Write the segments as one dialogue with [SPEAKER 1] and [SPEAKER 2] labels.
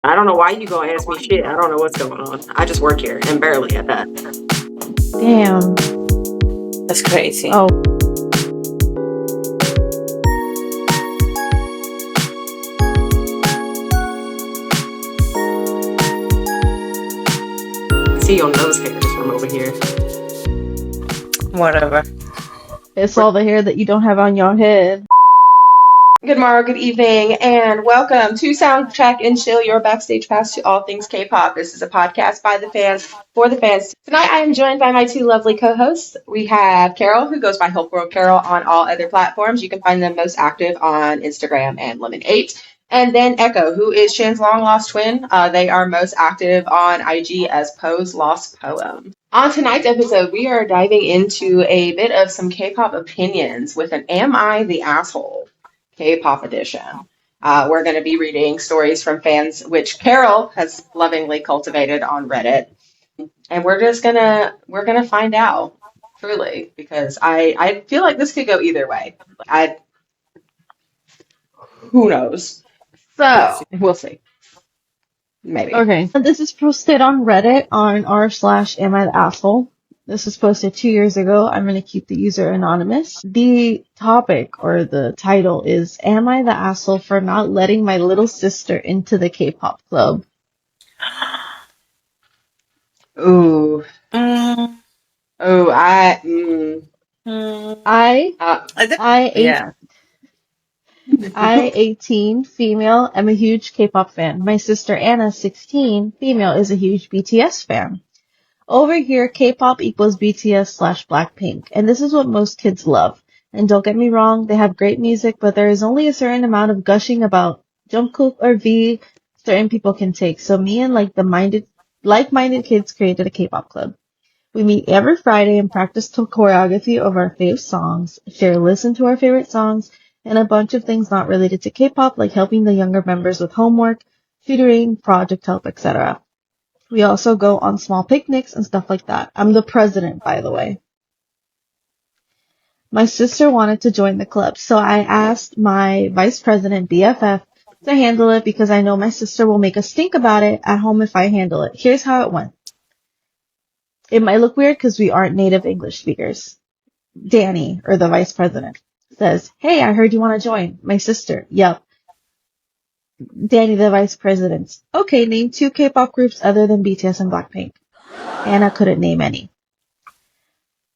[SPEAKER 1] I don't know why you gonna ask me shit. I don't know what's going on. I just work here and barely at that.
[SPEAKER 2] Damn.
[SPEAKER 3] That's crazy.
[SPEAKER 2] Oh.
[SPEAKER 1] See your nose hairs from over here.
[SPEAKER 3] Whatever.
[SPEAKER 2] It's all the hair that you don't have on your head.
[SPEAKER 4] Good morning, good evening, and welcome to Soundcheck and Chill, your backstage pass to all things K-pop. This is a podcast by the fans for the fans. Tonight I am joined by my two lovely co-hosts. We have Carol, who goes by hopeworldcarol on all other platforms. You can find them most active on Instagram and Lemon8. And then Ecko, who is Shan's long-lost twin. They are most active on IG as Poe's Lost Poem. On tonight's episode, we are diving into a bit of some K-pop opinions with an Am I the Asshole? K-pop edition. We're going to be reading stories from fans, which Carol has lovingly cultivated on Reddit, and we're gonna find out truly because I feel like this could go either way. Who knows? So we'll see. Maybe.
[SPEAKER 2] Okay. This is posted on Reddit on r/am I the asshole. This was posted 2 years ago. I'm going to keep the user anonymous. The topic or the title is, Am I the asshole for not letting my little sister into the K-pop club?
[SPEAKER 4] Ooh.
[SPEAKER 3] Mm,
[SPEAKER 4] Oh,
[SPEAKER 3] yeah.
[SPEAKER 2] I, 18, female, am a huge K-pop fan. My sister Anna, 16, female, is a huge BTS fan. Over here, K-pop equals BTS/Blackpink, and this is what most kids love. And don't get me wrong, they have great music, but there is only a certain amount of gushing about Jungkook or V certain people can take. So me and like-minded kids created a K-pop club. We meet every Friday and practice the choreography of our favorite songs, listen to our favorite songs, and a bunch of things not related to K-pop, like helping the younger members with homework, tutoring, project help, etc. We also go on small picnics and stuff like that. I'm the president, by the way. My sister wanted to join the club, so I asked my vice president, BFF, to handle it because I know my sister will make a stink about it at home if I handle it. Here's how it went. It might look weird because we aren't native English speakers. Danny, or the vice president, says, Hey, I heard you want to join. My sister, yep. Danny, the vice president, okay, name 2 K-pop groups other than BTS and Blackpink. Anna couldn't name any.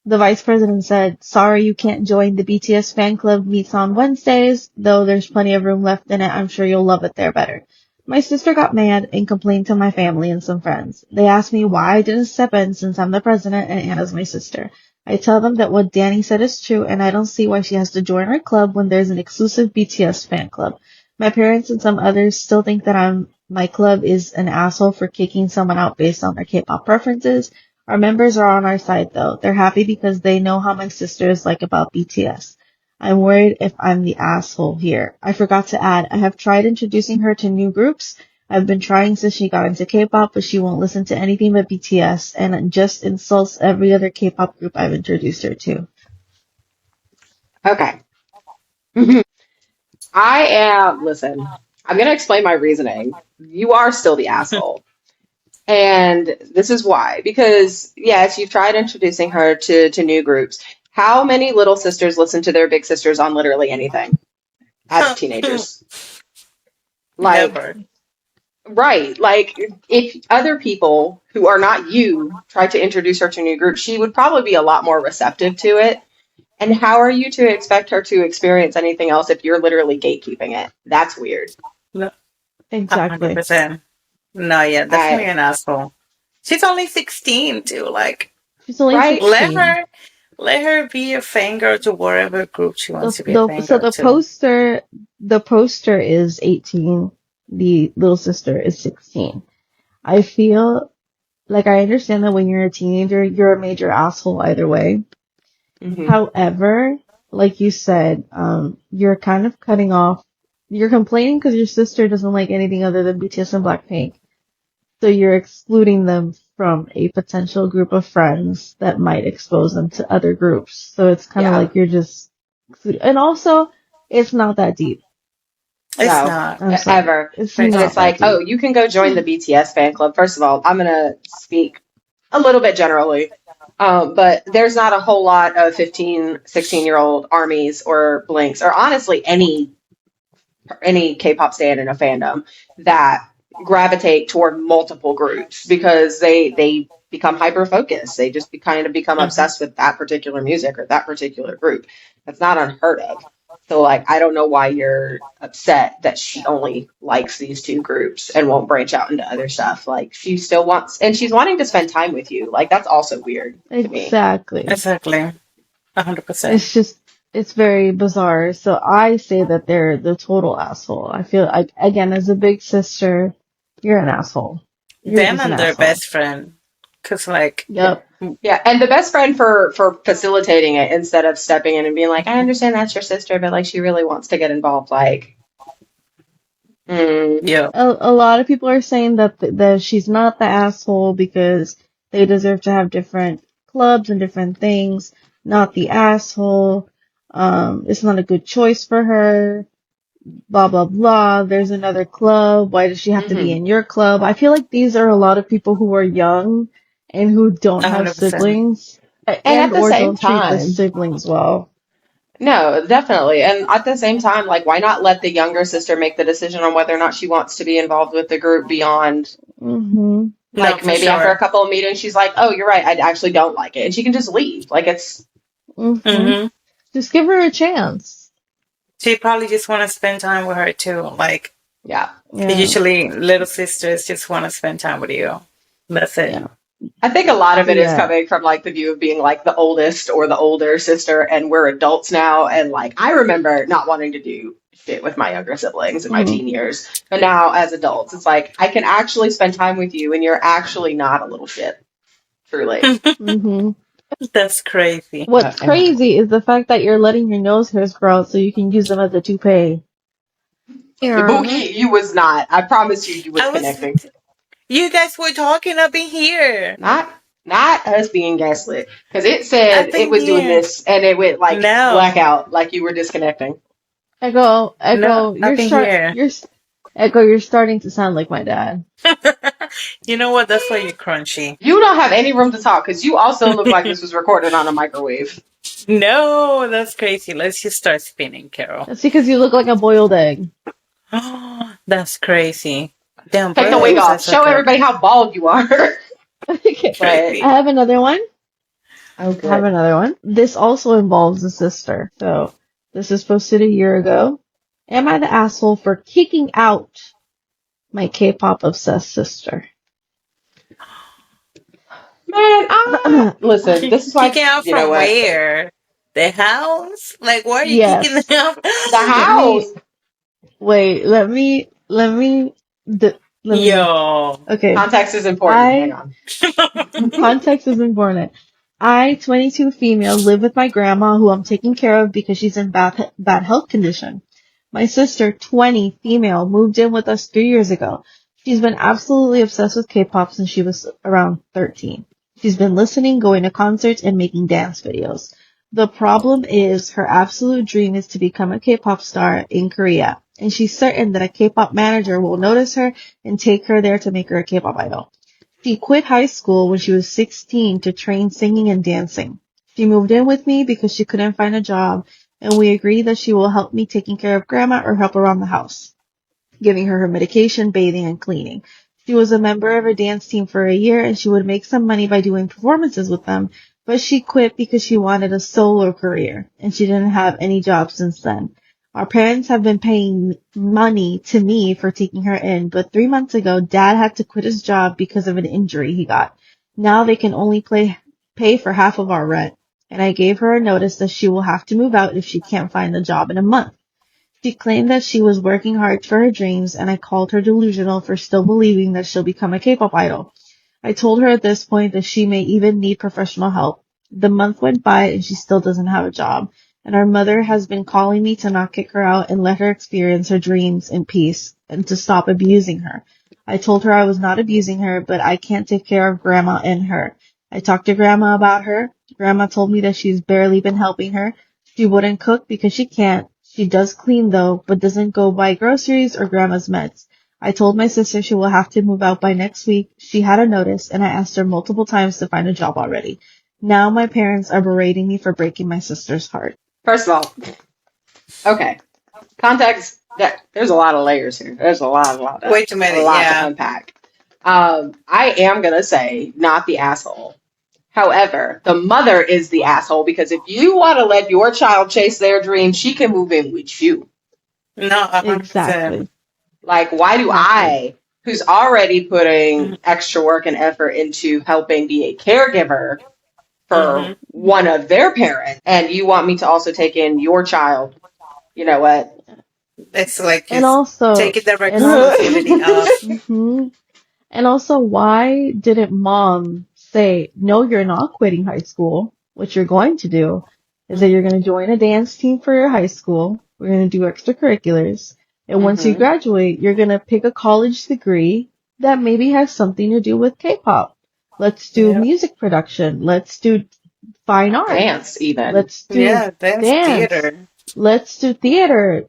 [SPEAKER 2] The vice president said, Sorry you can't join. The BTS fan club meets on Wednesdays, though there's plenty of room left in it. I'm sure you'll love it there better. My sister got mad and complained to my family and some friends. They asked me why I didn't step in since I'm the president and Anna's my sister. I tell them that what Danny said is true and I don't see why she has to join our club when there's an exclusive BTS fan club. My parents and some others still think that my club is an asshole for kicking someone out based on their K-pop preferences. Our members are on our side though. They're happy because they know how my sister is like about BTS. I'm worried if I'm the asshole here. I forgot to add, I have tried introducing her to new groups. I've been trying since she got into K-pop, but she won't listen to anything but BTS and just insults every other K-pop group I've introduced her to.
[SPEAKER 4] Okay. Listen, I'm going to explain my reasoning. You are still the asshole. And this is why. Because, yes, you've tried introducing her to new groups. How many little sisters listen to their big sisters on literally anything as teenagers? Like,
[SPEAKER 3] Never.
[SPEAKER 4] right. Like, if other people who are not you tried to introduce her to new groups, she would probably be a lot more receptive to it. And how are you to expect her to experience anything else if you're literally gatekeeping it? That's weird.
[SPEAKER 3] No,
[SPEAKER 2] Exactly.
[SPEAKER 3] 100%. No, yeah, definitely
[SPEAKER 4] I,
[SPEAKER 3] an asshole. She's only 16 too. Like,
[SPEAKER 2] She's only
[SPEAKER 4] right?
[SPEAKER 2] 16.
[SPEAKER 3] let her be a fangirl to whatever group she wants to be a
[SPEAKER 2] So
[SPEAKER 3] fangirl to.
[SPEAKER 2] the poster is 18. The little sister is 16. I feel like I understand that when you're a teenager, you're a major asshole either way.
[SPEAKER 4] Hmm.
[SPEAKER 2] However, like you said, you're kind of you're complaining because your sister doesn't like anything other than BTS and Blackpink. So you're excluding them from a potential group of friends that might expose them to other groups. So it's kind of
[SPEAKER 4] Yeah.
[SPEAKER 2] like you're just, and also, it's not that deep.
[SPEAKER 3] It's
[SPEAKER 4] No,
[SPEAKER 3] not.
[SPEAKER 2] I'm sorry.
[SPEAKER 4] ever.
[SPEAKER 2] It's
[SPEAKER 3] It's
[SPEAKER 4] And
[SPEAKER 2] not
[SPEAKER 4] it's
[SPEAKER 2] that
[SPEAKER 4] like, oh,
[SPEAKER 2] deep.
[SPEAKER 4] you can go join the BTS fan club. First of all, I'm gonna speak a little bit generally. But there's not a whole lot of 15, 16-year-old armies or blinks or honestly any K-pop stan in a fandom that gravitate toward multiple groups because they become hyper focused. They just kind of become
[SPEAKER 3] hmm
[SPEAKER 4] obsessed with that particular music or that particular group. That's not unheard of. So like I don't know why you're upset that she only likes these two groups and won't branch out into other stuff. Like she still wants and she's wanting to spend time with you. Like that's also weird to me.
[SPEAKER 2] Exactly.
[SPEAKER 3] Exactly. 100%.
[SPEAKER 2] It's just, it's very bizarre. So I say that they're the total asshole. I feel like, again, as a big sister, you're an asshole. You're
[SPEAKER 3] Them
[SPEAKER 2] just an
[SPEAKER 3] and their
[SPEAKER 2] asshole.
[SPEAKER 3] best friend. Because, like,
[SPEAKER 4] Yeah.
[SPEAKER 2] Yep.
[SPEAKER 4] Yeah, and the best friend for facilitating it instead of stepping in and being like, I understand that's your sister, but like she really wants to get involved. Like, mm,
[SPEAKER 3] yeah.
[SPEAKER 2] A lot of people are saying that she's not the asshole because they deserve to have different clubs and different things. Not the asshole. It's not a good choice for her. Blah blah blah. There's another club. Why does she have to be
[SPEAKER 4] hmm
[SPEAKER 2] in your club? I feel like these are a lot of people who are young and who don't have
[SPEAKER 3] 100%.
[SPEAKER 2] siblings
[SPEAKER 4] And at
[SPEAKER 2] and
[SPEAKER 4] the
[SPEAKER 2] or
[SPEAKER 4] same
[SPEAKER 2] don't treat the
[SPEAKER 4] time,
[SPEAKER 2] siblings well.
[SPEAKER 4] no, definitely. And at the same time, like, why not let the younger sister make the decision on whether or not she wants to be involved with the group beyond,
[SPEAKER 2] Mhm.
[SPEAKER 3] No,
[SPEAKER 4] like,
[SPEAKER 3] for
[SPEAKER 4] maybe after a
[SPEAKER 3] sure.
[SPEAKER 4] couple of meetings, she's like, oh, you're right, I actually don't like it. And she can just leave. Like, it's,
[SPEAKER 2] Mhm.
[SPEAKER 3] hmm
[SPEAKER 2] Just give her a chance.
[SPEAKER 3] She probably just want to spend time with her, too. Like,
[SPEAKER 4] yeah.
[SPEAKER 2] Yeah.
[SPEAKER 3] usually little sisters just want to spend time with you. That's it.
[SPEAKER 2] Yeah.
[SPEAKER 4] I think a lot of
[SPEAKER 2] But
[SPEAKER 4] it is
[SPEAKER 2] yeah.
[SPEAKER 4] coming from like the view of being like the oldest or the older sister, and we're adults now. And like I remember not wanting to do shit with my younger siblings in my
[SPEAKER 2] Mhm.
[SPEAKER 4] teen years, but now as adults, it's like I can actually spend time with you, and you're actually not a little shit, truly.
[SPEAKER 2] Mhm.
[SPEAKER 3] That's crazy.
[SPEAKER 2] What's
[SPEAKER 4] And
[SPEAKER 2] crazy is the fact that you're letting your nose hairs grow out so you can use them as a toupee. Yeah.
[SPEAKER 4] Boogie, you was not. I promise you, you was
[SPEAKER 3] I was,
[SPEAKER 4] connecting.
[SPEAKER 3] you guys were talking up in here.
[SPEAKER 4] Not not us being gaslit, because it
[SPEAKER 3] Up
[SPEAKER 4] said it
[SPEAKER 3] in
[SPEAKER 4] was doing
[SPEAKER 3] here.
[SPEAKER 4] this, and it went like
[SPEAKER 3] No.
[SPEAKER 4] blackout, like you were disconnecting.
[SPEAKER 2] Echo,
[SPEAKER 3] No,
[SPEAKER 2] Echo,
[SPEAKER 3] up in here.
[SPEAKER 2] Echo, you're starting to sound like my dad.
[SPEAKER 3] You know what? That's why you're crunchy.
[SPEAKER 4] You don't have any room to talk because you also look like this was recorded on a microwave.
[SPEAKER 3] No, that's crazy. Let's just start spinning, Carol.
[SPEAKER 2] That's because you look like a boiled egg.
[SPEAKER 3] That's crazy. Damn,
[SPEAKER 4] Take the
[SPEAKER 3] boiled
[SPEAKER 4] wig
[SPEAKER 3] eggs are
[SPEAKER 4] off.
[SPEAKER 3] so
[SPEAKER 4] Show
[SPEAKER 3] good.
[SPEAKER 4] everybody how bald you are.
[SPEAKER 2] Okay.
[SPEAKER 4] But
[SPEAKER 2] I
[SPEAKER 3] Crazy.
[SPEAKER 2] have another one.
[SPEAKER 4] oh,
[SPEAKER 2] I have
[SPEAKER 4] good.
[SPEAKER 2] another one. This also involves a sister. So this is posted a year ago. Am I the asshole for kicking out my K-pop obsessed sister?
[SPEAKER 4] Man, listen. This is why
[SPEAKER 3] Kicking out
[SPEAKER 4] you know
[SPEAKER 3] from
[SPEAKER 4] what
[SPEAKER 3] where? The house? Like, why are you kicking them
[SPEAKER 2] Yes.
[SPEAKER 3] out?
[SPEAKER 4] the
[SPEAKER 2] Let
[SPEAKER 4] house.
[SPEAKER 2] me wait. Let me.
[SPEAKER 3] Yo.
[SPEAKER 2] Okay.
[SPEAKER 4] Context is important. Hang
[SPEAKER 2] I
[SPEAKER 4] on.
[SPEAKER 2] Context is important. I, 22 female, live with my grandma who I'm taking care of because she's in bad health condition. My sister, 20 female, moved in with us 3 years ago. She's been absolutely obsessed with K-pop since she was around 13. She's been listening, going to concerts, and making dance videos. The problem is her absolute dream is to become a K-pop star in Korea, and she's certain that a K-pop manager will notice her and take her there to make her a K-pop idol. She quit high school when she was 16 to train singing and dancing. She moved in with me because she couldn't find a job, and we agreed that she will help me taking care of grandma or help around the house, giving her medication, bathing, and cleaning. She was a member of a dance team for a year, and she would make some money by doing performances with them, but she quit because she wanted a solo career, and she didn't have any job since then. Our parents have been paying money to me for taking her in, but 3 months ago, Dad had to quit his job because of an injury he got. Now they can only pay for half of our rent, and I gave her a notice that she will have to move out if she can't find a job in a month. She claimed that she was working hard for her dreams, and I called her delusional for still believing that she'll become a K-pop idol. I told her at this point that she may even need professional help. The month went by and she still doesn't have a job, and our mother has been calling me to not kick her out and let her experience her dreams in peace and to stop abusing her. I told her I was not abusing her, but I can't take care of grandma and her. I talked to grandma about her. Grandma told me that she's barely been helping her. She wouldn't cook because she can't. She does clean though, but doesn't go buy groceries or grandma's meds. I told my sister she will have to move out by next week. She had a notice, and I asked her multiple times to find a job already. Now my parents are berating me for breaking my sister's heart.
[SPEAKER 4] First of all, okay. Context, there's a lot of layers here. There's
[SPEAKER 3] Wait a minute,
[SPEAKER 4] to
[SPEAKER 3] yeah.
[SPEAKER 4] unpack. I am gonna say not the asshole. However, the mother is the asshole because if you want to let your child chase their dreams, she can move in with you.
[SPEAKER 3] No, 100%.
[SPEAKER 2] Exactly.
[SPEAKER 4] Like, why do
[SPEAKER 2] Exactly.
[SPEAKER 4] I, who's already putting extra work and effort into helping be a caregiver for one of their parents, and you want me to also take in your child? You know what?
[SPEAKER 3] It's like
[SPEAKER 2] And
[SPEAKER 3] it's
[SPEAKER 2] also,
[SPEAKER 3] taking the
[SPEAKER 2] and
[SPEAKER 3] responsibility off.
[SPEAKER 2] hmm and also, why didn't mom say, no, you're not quitting high school. What you're going to do is that you're going to join a dance team for your high school. We're going to do extracurriculars. And once you graduate, you're going to pick a college degree that maybe has something to do with K-pop. Let's do
[SPEAKER 3] Yeah.
[SPEAKER 2] music production. Let's do fine art.
[SPEAKER 4] Dance, even.
[SPEAKER 2] Let's do
[SPEAKER 3] Yeah, dance
[SPEAKER 2] dance.
[SPEAKER 3] theater.
[SPEAKER 2] Let's do theater.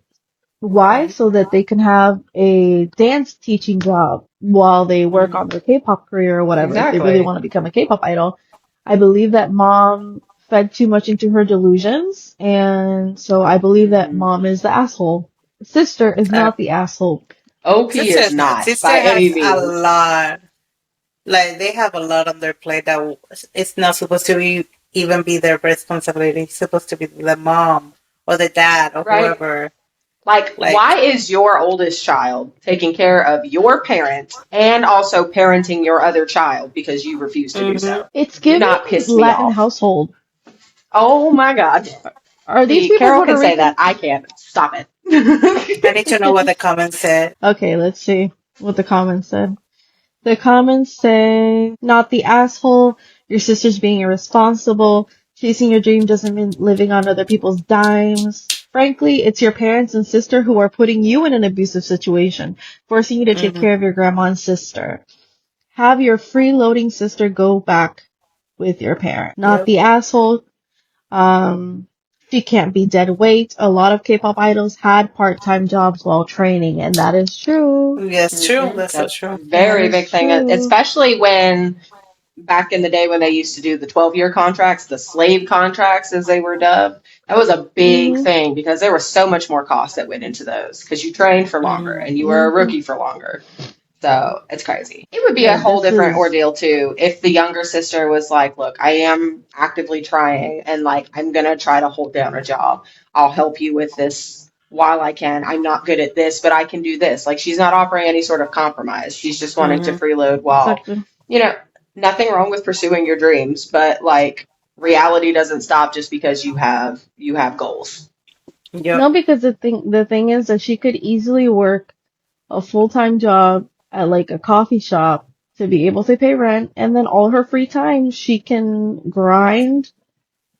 [SPEAKER 2] Why? So that they can have a dance teaching job while they work on their K-pop career or whatever, if they really
[SPEAKER 4] Exactly.
[SPEAKER 2] want to become a K-pop idol. I believe that mom fed too much into her delusions, and so I believe that mom is the asshole. Sister is
[SPEAKER 3] Uh,
[SPEAKER 2] not the asshole.
[SPEAKER 4] OP is not
[SPEAKER 3] sister
[SPEAKER 4] by any
[SPEAKER 3] has a
[SPEAKER 4] means.
[SPEAKER 3] lot. Like they have a lot on their plate that it's not supposed to even be their responsibility. It's supposed to be the mom or the dad or
[SPEAKER 4] Right?
[SPEAKER 3] whoever.
[SPEAKER 4] Like, why
[SPEAKER 3] Like,
[SPEAKER 4] is your oldest child taking care of your parent and also parenting your other child because you refuse to do so?
[SPEAKER 2] It's
[SPEAKER 4] Do
[SPEAKER 2] giving
[SPEAKER 4] not piss me
[SPEAKER 2] Latin
[SPEAKER 4] off.
[SPEAKER 2] household.
[SPEAKER 4] Oh my God.
[SPEAKER 2] Are these
[SPEAKER 4] See,
[SPEAKER 2] people
[SPEAKER 4] Carol
[SPEAKER 2] Puerto
[SPEAKER 4] can say that.
[SPEAKER 2] Rican?
[SPEAKER 4] I can't. Stop
[SPEAKER 3] I need to know what
[SPEAKER 4] it.
[SPEAKER 3] the comments said.
[SPEAKER 2] Okay, let's see what the comments said. The comments say, not the asshole, your sister's being irresponsible, chasing your dream doesn't mean living on other people's dimes. Frankly, it's your parents and sister who are putting you in an abusive situation, forcing you to take care of your grandma and sister. Have your freeloading sister go back with your parent. Not
[SPEAKER 3] Yep.
[SPEAKER 2] the asshole. She can't be dead weight. A lot of K-pop idols had part-time jobs while training, and that is true.
[SPEAKER 3] Yes, true. That's so
[SPEAKER 4] That's a
[SPEAKER 3] true.
[SPEAKER 2] That
[SPEAKER 4] very
[SPEAKER 2] is
[SPEAKER 4] big thing,
[SPEAKER 2] true.
[SPEAKER 4] especially when back in the day when they used to do the 12-year contracts, the slave contracts as they were dubbed. That was a big
[SPEAKER 2] Mhm.
[SPEAKER 4] thing because there was so much more cost that went into those because you trained for longer and you were a
[SPEAKER 2] Mhm.
[SPEAKER 4] rookie for longer. So it's crazy. It would be a
[SPEAKER 2] Yeah,
[SPEAKER 4] whole
[SPEAKER 2] this
[SPEAKER 4] different
[SPEAKER 2] is
[SPEAKER 4] ordeal too if the younger sister was like, look, I am actively trying and like I'm gonna try to hold down a job. I'll help you with this while I can. I'm not good at this, but I can do this. Like she's not offering any sort of compromise. She's just wanting to freeload while,
[SPEAKER 2] exactly.
[SPEAKER 4] you know, nothing wrong with pursuing your dreams, but like reality doesn't stop just because you have goals.
[SPEAKER 3] Yep.
[SPEAKER 2] No, because the thing is that she could easily work a full-time job at like a coffee shop to be able to pay rent, and then all her free time she can grind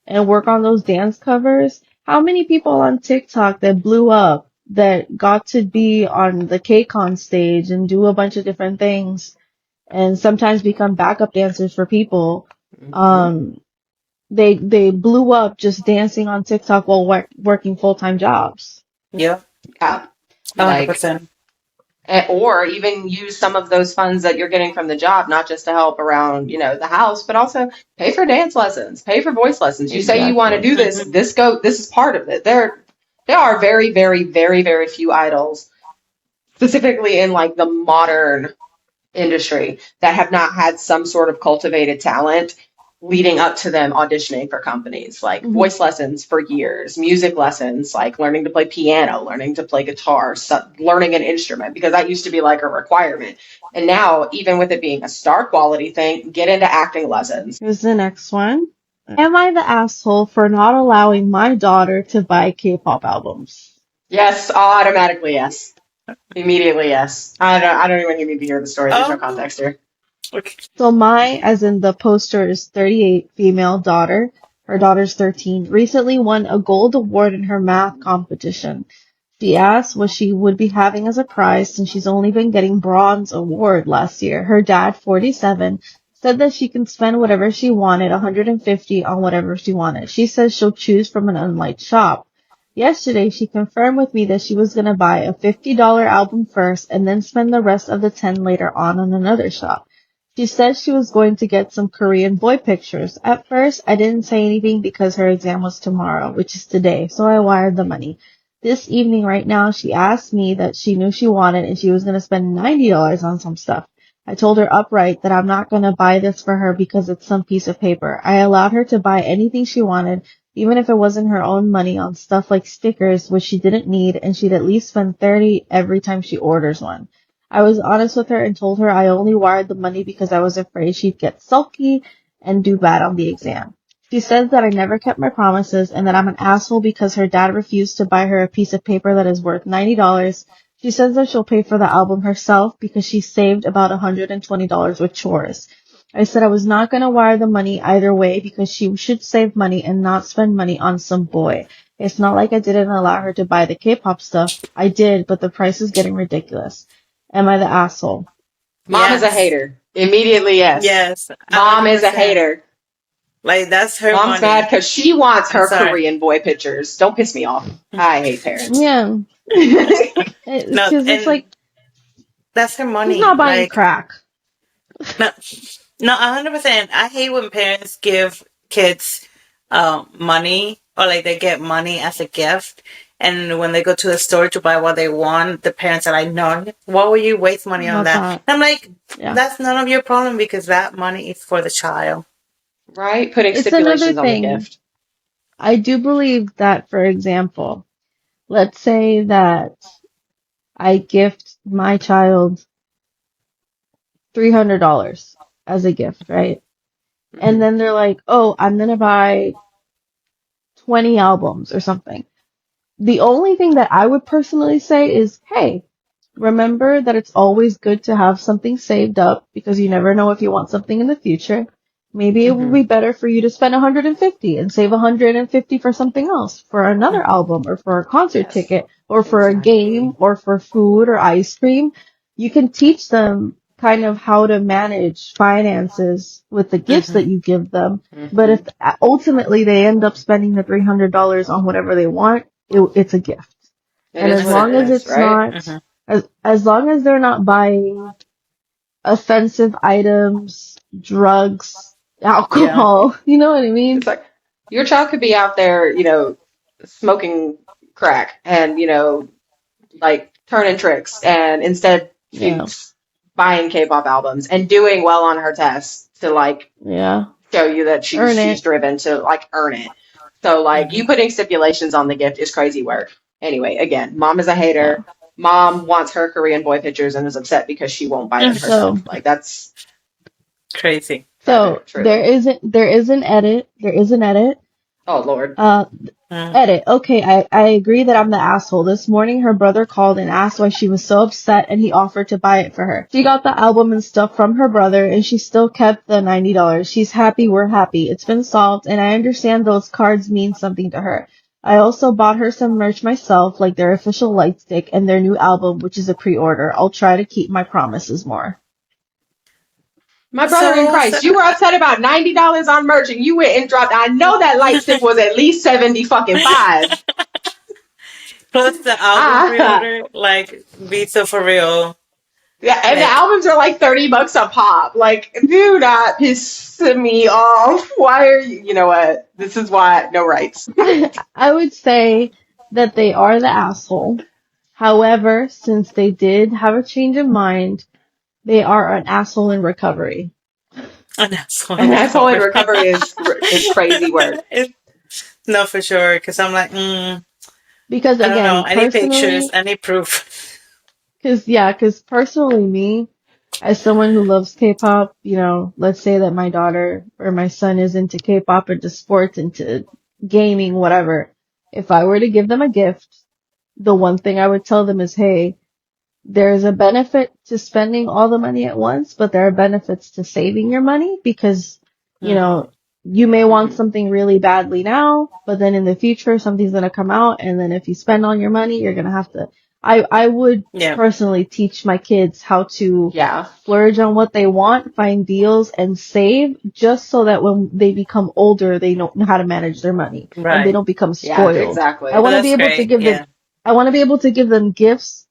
[SPEAKER 2] and work on those dance covers. How many people on TikTok that blew up that got to be on the KCON stage and do a bunch of different things and sometimes become backup dancers for people? Um, they blew up just dancing on TikTok while working full-time jobs.
[SPEAKER 3] Yep.
[SPEAKER 4] Yeah. Like
[SPEAKER 3] 100%.
[SPEAKER 4] or even use some of those funds that you're getting from the job, not just to help around, the house, but also pay for dance lessons, pay for voice lessons. You say you want to
[SPEAKER 2] Exactly.
[SPEAKER 4] do this, this is part of it. There are very, very, very, very few idols, specifically in like the modern industry, that have not had some sort of cultivated talent leading up to them auditioning for companies, like
[SPEAKER 2] Hmm.
[SPEAKER 4] voice lessons for years, music lessons, like learning to play piano, learning to play guitar, learning an instrument, because that used to be like a requirement. And now, even with it being a star quality thing, get into acting lessons.
[SPEAKER 2] Here's the next one. Am I the asshole for not allowing my daughter to buy K-pop albums?
[SPEAKER 4] Yes, automatically yes. Immediately yes. I don't even need to hear the story. There's no
[SPEAKER 3] Um,
[SPEAKER 4] context here.
[SPEAKER 3] okay.
[SPEAKER 2] So my, as in the poster's 38 female daughter, her daughter's 13, recently won a gold award in her math competition. She asked what she would be having as a prize since she's only been getting bronze award last year. Her dad, 47, said that she can spend whatever she wanted, 150 on whatever she wanted. She says she'll choose from an unliked shop. Yesterday, she confirmed with me that she was going to buy a $50 album first and then spend the rest of the 10 later on another shop. She said she was going to get some Korean boy pictures. At first, I didn't say anything because her exam was tomorrow, which is today, so I wired the money. This evening, right now, she asked me that she knew she wanted and she was going to spend $90 on some stuff. I told her upright that I'm not going to buy this for her because it's some piece of paper. I allowed her to buy anything she wanted, even if it wasn't her own money, on stuff like stickers, which she didn't need, and she'd at least spend $30 every time she orders one. I was honest with her and told her I only wired the money because I was afraid she'd get sulky and do bad on the exam. She says that I never kept my promises and that I'm an asshole because her dad refused to buy her a piece of paper that is worth $90. She says that she'll pay for the album herself because she saved about $120 with chores. I said I was not going to wire the money either way because she should save money and not spend money on some boy. It's not like I didn't allow her to buy the K-pop stuff. I did, but the price is getting ridiculous. Am I the asshole?
[SPEAKER 4] Mom is a
[SPEAKER 3] Yes.
[SPEAKER 4] hater. Immediately, yes.
[SPEAKER 3] Yes.
[SPEAKER 4] Mom is a
[SPEAKER 3] 100%.
[SPEAKER 4] hater.
[SPEAKER 3] Like, that's her
[SPEAKER 4] Mom's
[SPEAKER 3] money.
[SPEAKER 4] mad because she wants
[SPEAKER 3] I'm
[SPEAKER 4] her
[SPEAKER 3] sorry.
[SPEAKER 4] Korean boy pictures. Don't piss me off. I hate parents.
[SPEAKER 2] Yeah.
[SPEAKER 3] No,
[SPEAKER 2] Because it's like,
[SPEAKER 3] that's her money.
[SPEAKER 2] she's not buying
[SPEAKER 3] Like,
[SPEAKER 2] crack.
[SPEAKER 3] no, 100%. I hate when parents give kids money, or like they get money as a gift, and when they go to the store to buy what they want, the parents are like, "No, why would you waste money on
[SPEAKER 2] Not
[SPEAKER 3] that?"
[SPEAKER 2] that.
[SPEAKER 3] And I'm like,
[SPEAKER 2] Yeah.
[SPEAKER 3] "That's none of your problem because that money is for the child."
[SPEAKER 4] Right? Putting
[SPEAKER 2] It's another
[SPEAKER 4] stipulations on the
[SPEAKER 2] thing.
[SPEAKER 4] gift.
[SPEAKER 2] I do believe that, for example, let's say that I gift my child $300 as a gift, right? And then they're like, oh, I'm going to buy 20 albums or something. The only thing that I would personally say is, hey, remember that it's always good to have something saved up because you never know if you want something in the future. Maybe it would be better for you to spend 150 and save 150 for something else, for another album or for a concert
[SPEAKER 4] Yes.
[SPEAKER 2] ticket or for a game or for food or ice cream. You can teach them kind of how to manage finances with the gifts that you give them. But if ultimately they end up spending the $300 on whatever they want, it's a gift.
[SPEAKER 4] It is
[SPEAKER 2] as
[SPEAKER 4] what
[SPEAKER 2] long
[SPEAKER 4] it
[SPEAKER 2] as
[SPEAKER 4] is,
[SPEAKER 2] it's
[SPEAKER 4] right?
[SPEAKER 2] not, as long as they're not buying offensive items, drugs, alcohol, you know what I mean?
[SPEAKER 4] It's like your child could be out there, smoking crack and, like turning tricks, and instead
[SPEAKER 2] Yeah,
[SPEAKER 4] she's buying K-pop albums and doing well on her tests to like
[SPEAKER 2] yeah,
[SPEAKER 4] show you that
[SPEAKER 2] earn
[SPEAKER 4] she's
[SPEAKER 2] it.
[SPEAKER 4] driven to like earn it. So like you putting stipulations on the gift is crazy work. Anyway, again, mom is a hater.
[SPEAKER 2] Yeah.
[SPEAKER 4] Mom wants her Korean boy pictures and is upset because she won't buy them herself.
[SPEAKER 2] So,
[SPEAKER 4] Like that's
[SPEAKER 3] Crazy.
[SPEAKER 2] so
[SPEAKER 4] truly.
[SPEAKER 2] there is an edit. There is an edit.
[SPEAKER 4] Oh Lord.
[SPEAKER 2] Edit. Okay, I agree that I'm the asshole. This morning her brother called and asked why she was so upset and he offered to buy it for her. She got the album and stuff from her brother and she still kept the $90. She's happy, we're happy. It's been solved and I understand those cards mean something to her. I also bought her some merch myself, like their official light stick and their new album, which is a pre-order. I'll try to keep my promises more.
[SPEAKER 4] My brother in Christ, you were upset about $90 on merch and you went and dropped. I know that light stick was at least 70 fucking five.
[SPEAKER 3] Plus the album pre-order, like, be so for real.
[SPEAKER 4] Yeah, and the
[SPEAKER 3] Like,
[SPEAKER 4] albums are like $30 a pop. Like, do not piss me off. Why are you? You know what? This is why no rights.
[SPEAKER 2] I would say that they are the asshole. However, since they did have a change of mind, they are an asshole in recovery.
[SPEAKER 3] an asshole
[SPEAKER 4] An asshole in recovery is crazy work.
[SPEAKER 3] No, for sure. Because I'm like,
[SPEAKER 2] Because
[SPEAKER 3] I don't know.
[SPEAKER 2] again,
[SPEAKER 3] I need pictures.
[SPEAKER 2] personally,
[SPEAKER 3] I need proof.
[SPEAKER 2] because personally me, as someone who loves K-pop, let's say that my daughter or my son is into K-pop, into sports, into gaming, whatever. If I were to give them a gift, the one thing I would tell them is, hey, there's a benefit to spending all the money at once, but there are benefits to saving your money because, you may want something really badly now, but then in the future, something's going to come out. And then if you spend all your money, you're going to have to I would
[SPEAKER 3] Yeah.
[SPEAKER 2] personally teach my kids how to
[SPEAKER 4] Yeah.
[SPEAKER 2] splurge on what they want, find deals, and save, just so that when they become older, they know how to manage their money and they
[SPEAKER 3] Right.
[SPEAKER 2] don't become
[SPEAKER 4] Yeah,
[SPEAKER 2] spoiled.
[SPEAKER 4] exactly.
[SPEAKER 2] I want to be
[SPEAKER 3] That's
[SPEAKER 2] able to
[SPEAKER 3] great.
[SPEAKER 2] give them,
[SPEAKER 3] Yeah.
[SPEAKER 2] I want to be able to give them gifts,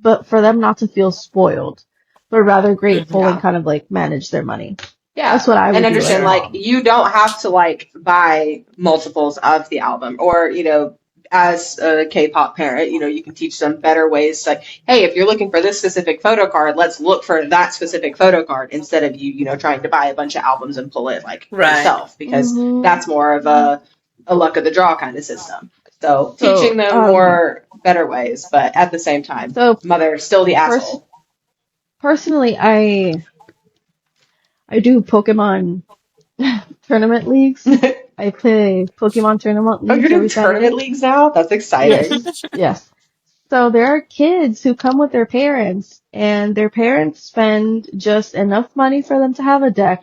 [SPEAKER 2] but for them not to feel spoiled, but rather
[SPEAKER 3] Hmm.
[SPEAKER 2] grateful and
[SPEAKER 4] Yeah.
[SPEAKER 2] kind of like manage their money. That's
[SPEAKER 4] Yeah.
[SPEAKER 2] what I
[SPEAKER 4] And
[SPEAKER 2] would do as
[SPEAKER 4] understand,
[SPEAKER 2] a
[SPEAKER 3] Sure.
[SPEAKER 4] like,
[SPEAKER 2] mom.
[SPEAKER 4] you don't have to, like, buy multiples of the album. Or, as a K-pop parent, you can teach them better ways. Like, hey, if you're looking for this specific photo card, let's look for that specific photo card instead of you trying to buy a bunch of albums and pull it, like,
[SPEAKER 3] Right.
[SPEAKER 4] yourself, because
[SPEAKER 2] Hmm.
[SPEAKER 4] that's more of a luck of the draw kind of system. So teaching
[SPEAKER 2] So,
[SPEAKER 4] them more better ways, but at the same time,
[SPEAKER 2] so
[SPEAKER 4] mother still the
[SPEAKER 2] pers-
[SPEAKER 4] asshole.
[SPEAKER 2] personally, I do Pokemon tournament leagues. I play Pokemon tournament
[SPEAKER 4] Oh, you're
[SPEAKER 2] leagues
[SPEAKER 4] doing
[SPEAKER 2] every
[SPEAKER 4] tournament
[SPEAKER 2] Saturday.
[SPEAKER 4] leagues now? That's exciting.
[SPEAKER 2] Yes, yes. So there are kids who come with their parents, and their parents spend just enough money for them to have a deck.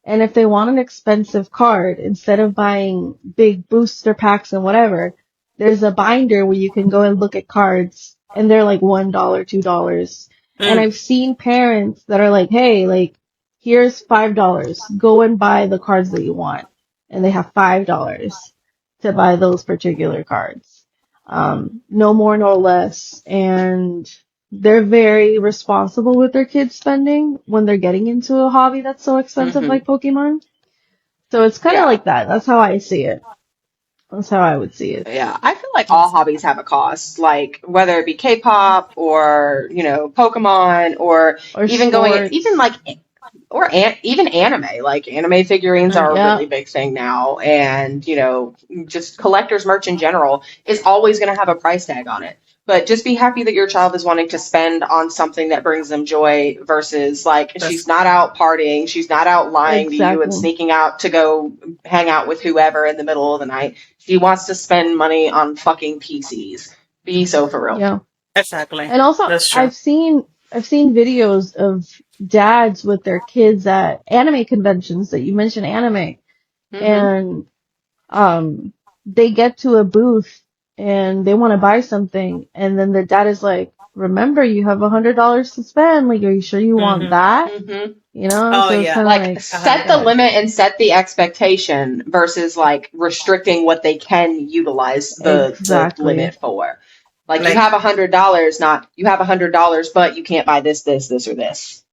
[SPEAKER 2] And if they want an expensive card, instead of buying big booster packs and whatever, there's a binder where you can go and look at cards, and they're like $1, $2. And
[SPEAKER 3] Mm.
[SPEAKER 2] I've seen parents that are like, hey, like, here's $5. Go and buy the cards that you want. And they have $5 to buy those particular cards. No more, no less. And they're very responsible with their kids' spending when they're getting into a hobby that's so expensive
[SPEAKER 4] Hmm.
[SPEAKER 2] like Pokemon. So it's kind of
[SPEAKER 4] Yeah.
[SPEAKER 2] like that. That's how I see it. That's how I would see it.
[SPEAKER 4] Yeah. I feel like all
[SPEAKER 3] Yes.
[SPEAKER 4] hobbies have a cost, like whether it be K-pop or, Pokemon, or
[SPEAKER 2] Or
[SPEAKER 4] even going, even
[SPEAKER 2] sports.
[SPEAKER 4] like, even anime. Like, anime figurines
[SPEAKER 3] Mm.
[SPEAKER 4] are a
[SPEAKER 2] Yeah,
[SPEAKER 4] really big thing now. And, just collector's merch in general is always going to have a price tag on it. But just be happy that your child is wanting to spend on something that brings them joy versus, like,
[SPEAKER 3] That's
[SPEAKER 4] she's not out partying, she's not out lying to you and
[SPEAKER 2] exactly.
[SPEAKER 4] sneaking out to go hang out with whoever in the middle of the night. She wants to spend money on fucking PCs. Be so for real.
[SPEAKER 2] Yeah.
[SPEAKER 3] exactly.
[SPEAKER 2] And also
[SPEAKER 3] That's true.
[SPEAKER 2] I've seen videos of dads with their kids at anime conventions that you mentioned anime.
[SPEAKER 4] Hmm.
[SPEAKER 2] And they get to a booth and they want to buy something, and then their dad is like, remember, you have $100 to spend, like, are you sure you want
[SPEAKER 3] Hmm.
[SPEAKER 2] that?
[SPEAKER 4] Hmm.
[SPEAKER 2] You know,
[SPEAKER 3] Oh
[SPEAKER 2] so it's
[SPEAKER 3] yeah.
[SPEAKER 2] kind of
[SPEAKER 4] Like,
[SPEAKER 2] like,
[SPEAKER 3] A hundred
[SPEAKER 4] set the
[SPEAKER 2] yeah,
[SPEAKER 3] percent.
[SPEAKER 4] limit and set the expectation versus, like, restricting what they can utilize the limit
[SPEAKER 2] exactly,
[SPEAKER 4] for. Like, you
[SPEAKER 3] Like.
[SPEAKER 4] have $100, not you have $100, but you can't buy this, or this.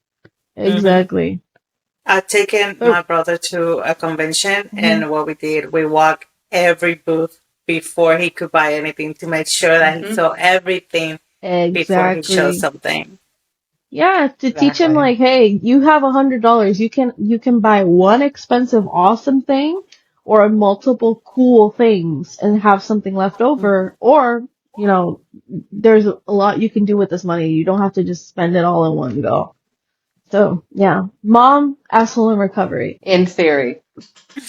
[SPEAKER 3] Hmm.
[SPEAKER 2] exactly.
[SPEAKER 3] I've taken
[SPEAKER 2] But
[SPEAKER 3] my brother to a convention,
[SPEAKER 2] mhm,
[SPEAKER 3] and what we did, we walked every booth before he could buy anything to make sure that he
[SPEAKER 4] Hmm.
[SPEAKER 3] saw everything before he chose
[SPEAKER 2] exactly.
[SPEAKER 3] something.
[SPEAKER 2] Yeah, to teach him
[SPEAKER 4] Exactly.
[SPEAKER 2] like, hey, you have $100. You can buy one expensive, awesome thing, or multiple cool things and have something left
[SPEAKER 3] Hmm.
[SPEAKER 2] over. Or, you know, there's a lot you can do with this money. You don't have to just spend it all in one go. So yeah, mom, asshole in recovery.
[SPEAKER 4] In theory.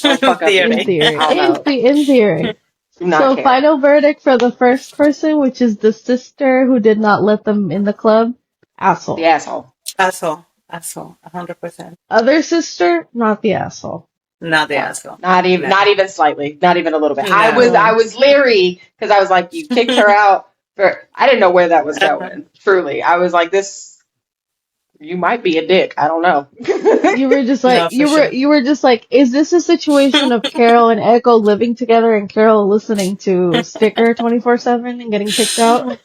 [SPEAKER 4] Don't fuck up
[SPEAKER 2] In
[SPEAKER 3] Theory.
[SPEAKER 4] me.
[SPEAKER 2] theory,
[SPEAKER 4] I don't know.
[SPEAKER 2] in theory.
[SPEAKER 4] Do not
[SPEAKER 2] So
[SPEAKER 4] care.
[SPEAKER 2] final verdict for the first person, which is the sister who did not let them in the club,
[SPEAKER 4] The
[SPEAKER 2] asshole.
[SPEAKER 4] asshole.
[SPEAKER 3] Asshole. Asshole. 100%.
[SPEAKER 2] Other sister, not the asshole.
[SPEAKER 3] Not the
[SPEAKER 4] No,
[SPEAKER 3] asshole.
[SPEAKER 4] not
[SPEAKER 3] No.
[SPEAKER 4] even slightly, not even a little bit. I
[SPEAKER 3] No.
[SPEAKER 2] No.
[SPEAKER 4] was leery because I was like, you kicked her out. I didn't know where that was going. Truly, I was like, this. You might be a dick. I don't know.
[SPEAKER 2] You were just like
[SPEAKER 3] No, for sure.
[SPEAKER 2] you were just like, is this a situation of Carol and Echo living together and Carol listening to Sticker 24/7 and getting kicked out?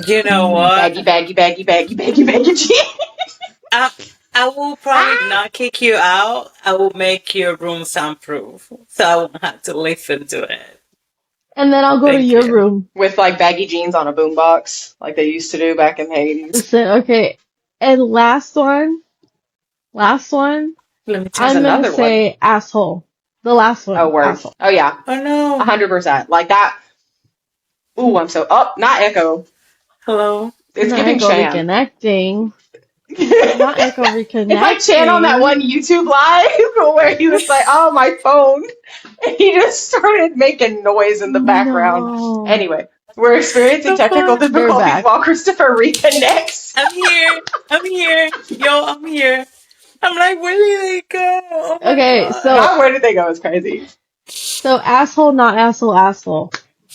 [SPEAKER 3] You know what?
[SPEAKER 4] Baggy, baggy, baggy, baggy, baggy, baggy jeans.
[SPEAKER 3] I, I will probably
[SPEAKER 4] Ah!
[SPEAKER 3] not kick you out. I will make your room soundproof, so I won't have to listen to it.
[SPEAKER 2] And then I'll go to
[SPEAKER 3] Thank
[SPEAKER 2] your
[SPEAKER 3] you.
[SPEAKER 2] room.
[SPEAKER 4] With, like, baggy jeans on a boombox, like they used to do back in the 80s.
[SPEAKER 2] Listen, okay. And last one,
[SPEAKER 3] Let me
[SPEAKER 4] There's
[SPEAKER 3] test
[SPEAKER 2] I'm
[SPEAKER 3] it.
[SPEAKER 2] gonna
[SPEAKER 4] another one.
[SPEAKER 2] say asshole. The last
[SPEAKER 4] Oh,
[SPEAKER 2] one,
[SPEAKER 4] word.
[SPEAKER 2] asshole.
[SPEAKER 4] Oh, yeah.
[SPEAKER 3] Oh no.
[SPEAKER 4] 100%. Like that. Ooh, I'm so. Oh, not Echo.
[SPEAKER 3] Hello.
[SPEAKER 4] It's
[SPEAKER 2] Not
[SPEAKER 4] giving
[SPEAKER 2] Echo
[SPEAKER 4] Shan.
[SPEAKER 2] reconnecting. Not Echo
[SPEAKER 4] It's like Chan on that one
[SPEAKER 2] reconnecting.
[SPEAKER 4] YouTube live where he was like, "Oh, my phone," and he just started making noise in the background.
[SPEAKER 2] No.
[SPEAKER 4] Anyway, we're experiencing
[SPEAKER 3] The
[SPEAKER 4] technical
[SPEAKER 3] fuck?
[SPEAKER 2] You're
[SPEAKER 4] difficulties
[SPEAKER 2] back.
[SPEAKER 4] while Christopher reconnects.
[SPEAKER 3] I'm here. I'm here. Yo, I'm here. I'm like, where did they go? Oh my
[SPEAKER 2] Okay,
[SPEAKER 3] god.
[SPEAKER 4] Not where did they go? It's crazy.
[SPEAKER 2] so asshole, not asshole, asshole.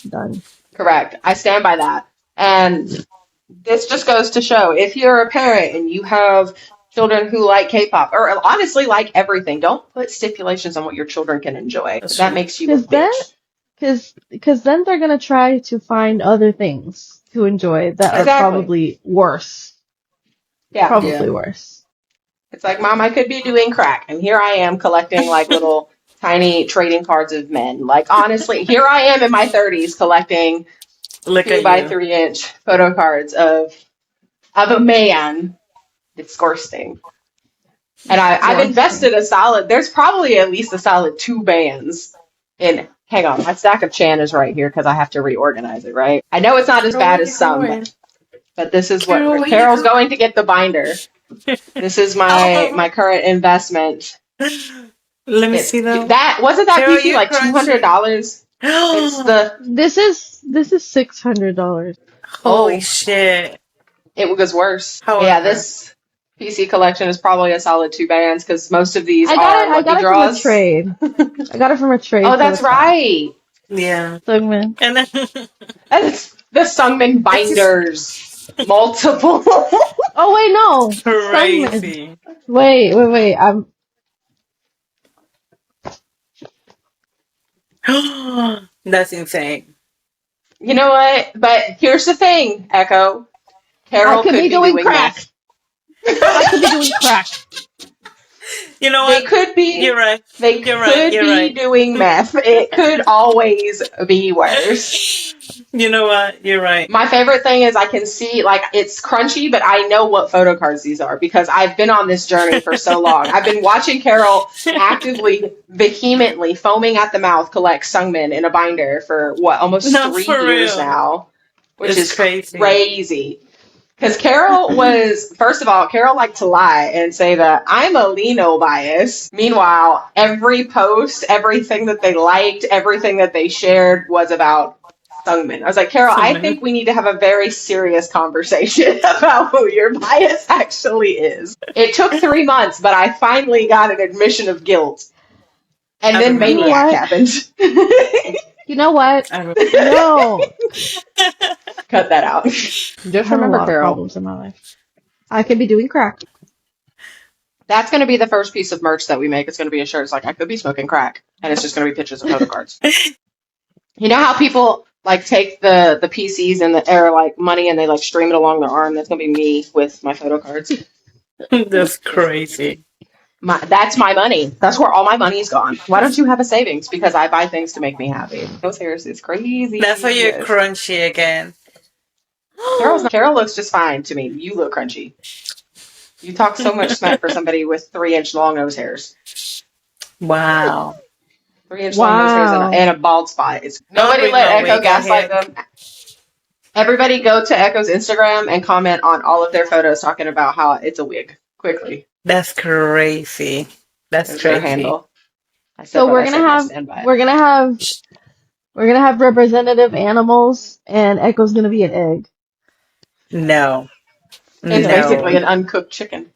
[SPEAKER 2] Done.
[SPEAKER 4] Correct. I stand by that. And this just goes to show if you're a parent and you have children who like K-pop or honestly like everything, don't put stipulations on what your children can enjoy.
[SPEAKER 3] That's
[SPEAKER 4] That
[SPEAKER 3] true.
[SPEAKER 4] makes you a bitch.
[SPEAKER 2] Because then they're gonna try to find other things to enjoy that are
[SPEAKER 4] Exactly.
[SPEAKER 2] probably worse.
[SPEAKER 4] Yeah.
[SPEAKER 2] Probably worse.
[SPEAKER 4] It's like, Mom, I could be doing crack, and here I am collecting like little tiny trading cards of men. Like, honestly, here I am in my 30s collecting
[SPEAKER 3] Look
[SPEAKER 4] 2
[SPEAKER 3] at
[SPEAKER 4] by
[SPEAKER 3] you.
[SPEAKER 4] 3 inch photo cards of a man. Disgusting. And I've invested there's probably at least a solid 2 bands in, hang on, my stack of Chan is right here because I have to reorganize it, right? I know it's not as bad as some, but this is
[SPEAKER 3] Carol,
[SPEAKER 4] what, Carol's going to get the binder. This is my current investment.
[SPEAKER 3] Let me see that.
[SPEAKER 4] That wasn't that
[SPEAKER 3] Carol,
[SPEAKER 4] PC like $200? It's the
[SPEAKER 2] This is $600.
[SPEAKER 3] Holy shit.
[SPEAKER 4] It was worse.
[SPEAKER 3] However.
[SPEAKER 4] Yeah, this PC collection is probably a solid 2 bands because most of these
[SPEAKER 2] I
[SPEAKER 4] are
[SPEAKER 2] got it
[SPEAKER 4] draws.
[SPEAKER 2] from a trade. I got it from a trade.
[SPEAKER 4] Oh, that's right.
[SPEAKER 3] Yeah.
[SPEAKER 2] Sungmin.
[SPEAKER 3] And then
[SPEAKER 4] That's the Sungmin binders. Multiple.
[SPEAKER 2] Oh wait, no.
[SPEAKER 3] crazy.
[SPEAKER 2] Sungmin. Wait.
[SPEAKER 3] That's insane.
[SPEAKER 4] You know what? But here's the thing, Ecko. Carol could be doing
[SPEAKER 2] crack.
[SPEAKER 4] meth.
[SPEAKER 2] I could be doing crack.
[SPEAKER 3] You know
[SPEAKER 4] They
[SPEAKER 3] what?
[SPEAKER 4] could be.
[SPEAKER 3] You're right.
[SPEAKER 4] They
[SPEAKER 3] You're
[SPEAKER 4] could
[SPEAKER 3] right. You're
[SPEAKER 4] be
[SPEAKER 3] right.
[SPEAKER 4] doing meth. It could always be worse.
[SPEAKER 3] You know what? You're right.
[SPEAKER 4] My favorite thing is I can see, like, it's crunchy, but I know what photo cards these are because I've been on this journey for so long. I've been watching Carol actively, vehemently, foaming at the mouth collect Sungmin in a binder for, almost
[SPEAKER 3] No,
[SPEAKER 4] 3
[SPEAKER 3] for
[SPEAKER 4] years
[SPEAKER 3] real.
[SPEAKER 4] now, which
[SPEAKER 3] It's
[SPEAKER 4] is
[SPEAKER 3] crazy.
[SPEAKER 4] crazy. Because Carol was, first of all, Carol liked to lie and say that I'm a Lino bias. Meanwhile, every post, everything that they liked, everything that they shared was about Sungmin. I was like, Carol, I think we need to have a very serious conversation about who your bias actually is. It took 3 months, but I finally got an admission of guilt. And then Maniac happened.
[SPEAKER 2] You know what?
[SPEAKER 3] No.
[SPEAKER 4] Cut that out. Just remember, Carol.
[SPEAKER 2] Problems in my life. I could be doing crack.
[SPEAKER 4] That's going to be the first piece of merch that we make. It's going to be a shirt. It's like, I could be smoking crack. And it's just going to be pictures of photo cards. You know how people like take the PCs and or like money and they like stream it along their arm? That's going to be me with my photo cards.
[SPEAKER 3] That's crazy.
[SPEAKER 4] That's my money. That's where all my money's gone. Why don't you have a savings? Because I buy things to make me happy. Those hairs is crazy.
[SPEAKER 3] That's why you're crunchy again.
[SPEAKER 4] Carol looks just fine to me. You look crunchy. You talk so much smack for somebody with 3-inch long nose hairs.
[SPEAKER 3] Wow.
[SPEAKER 4] 3-inch long nose hairs and a bald spot. Nobody let Ecko gaslight them. Everybody go to Ecko's Instagram and comment on all of their photos talking about how it's a wig. Quickly.
[SPEAKER 3] That's crazy. That's crazy.
[SPEAKER 4] Handle.
[SPEAKER 2] So we're gonna have representative animals, and Ecko's gonna be an egg.
[SPEAKER 3] No.
[SPEAKER 4] It's basically an uncooked chicken.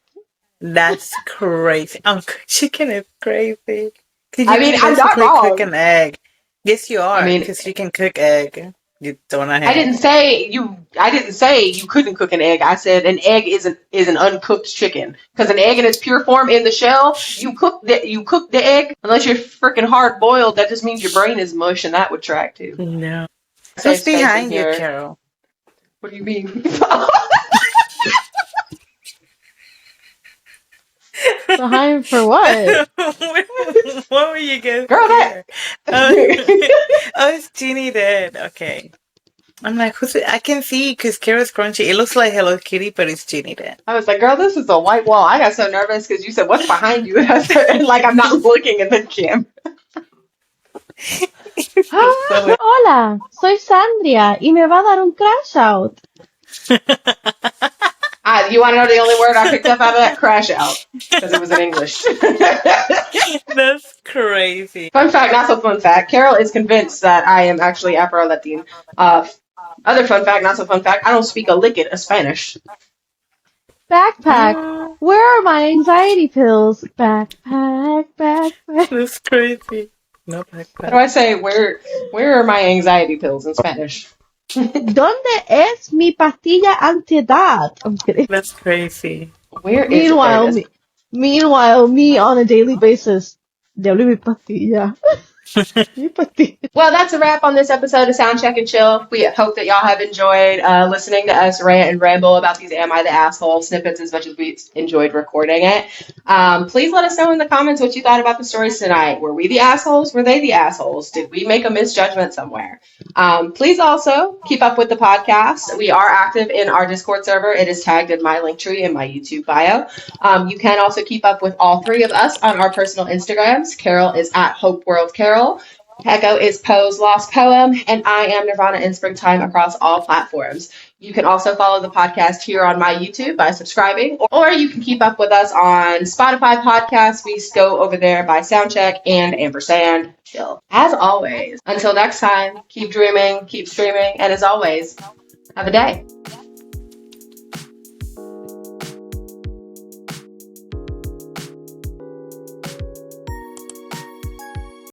[SPEAKER 3] That's crazy. Uncooked chicken is crazy.
[SPEAKER 4] I'm not wrong.
[SPEAKER 3] Cook an egg. Yes, you are.
[SPEAKER 4] I mean,
[SPEAKER 3] because you can cook egg. You don't
[SPEAKER 4] I didn't say you couldn't cook an egg. I said an egg is an uncooked chicken. Because an egg in its pure form in the shell, you cook the egg. Unless you're freaking hard boiled, that just means your brain is mush, and that would track too.
[SPEAKER 3] No. What's behind you, Carol?
[SPEAKER 4] What do you mean?
[SPEAKER 2] Behind for what?
[SPEAKER 3] What were you guys?
[SPEAKER 4] Girl, that.
[SPEAKER 3] Oh, it's Genie Dead. Okay. I'm like, who's it? I can see because Carol's crunchy. It looks like Hello Kitty, but it's Genie Dead.
[SPEAKER 4] I was like, girl, this is a white wall. I got so nervous because you said, what's behind you? And I said, like, I'm not looking at the camera.
[SPEAKER 2] Hola, soy Sandria y me va a dar un crash out.
[SPEAKER 4] You want to know the only word I picked up out of that? Crash out. Because it was in English.
[SPEAKER 3] That's crazy.
[SPEAKER 4] Fun fact, not so fun fact. Carol is convinced that I am actually Afro-Latin. Other fun fact, not so fun fact, I don't speak a lick of Spanish.
[SPEAKER 2] Backpack. Where are my anxiety pills? Backpack.
[SPEAKER 3] That's crazy. No backpack.
[SPEAKER 4] How do I say, where are my anxiety pills in Spanish?
[SPEAKER 2] ¿Dónde es mi pastilla antiedad? I'm kidding.
[SPEAKER 3] That's crazy.
[SPEAKER 4] Where is it? There it is.
[SPEAKER 2] Meanwhile, me on a daily basis. Diablo mi pastilla. Mi pastilla.
[SPEAKER 4] Well, that's a wrap on this episode of Soundcheck and Chill. We hope that y'all have enjoyed listening to us rant and ramble about these Am I the Asshole snippets as much as we enjoyed recording it. Please let us know in the comments what you thought about the stories tonight. Were we the assholes? Were they the assholes? Did we make a misjudgment somewhere? Please also keep up with the podcast. We are active in our Discord server. It is tagged in my linktree in my YouTube bio. You can also keep up with all three of us on our personal Instagrams. Carol is at hopeworldcarol. Ecko is Poe's Lost Poem, and I am Nirvana in Springtime across all platforms. You can also follow the podcast here on my YouTube by subscribing, or you can keep up with us on Spotify podcasts. We go over there by Soundcheck and ampersand chill. As always, until next time, keep dreaming, keep streaming, and as always, have a day.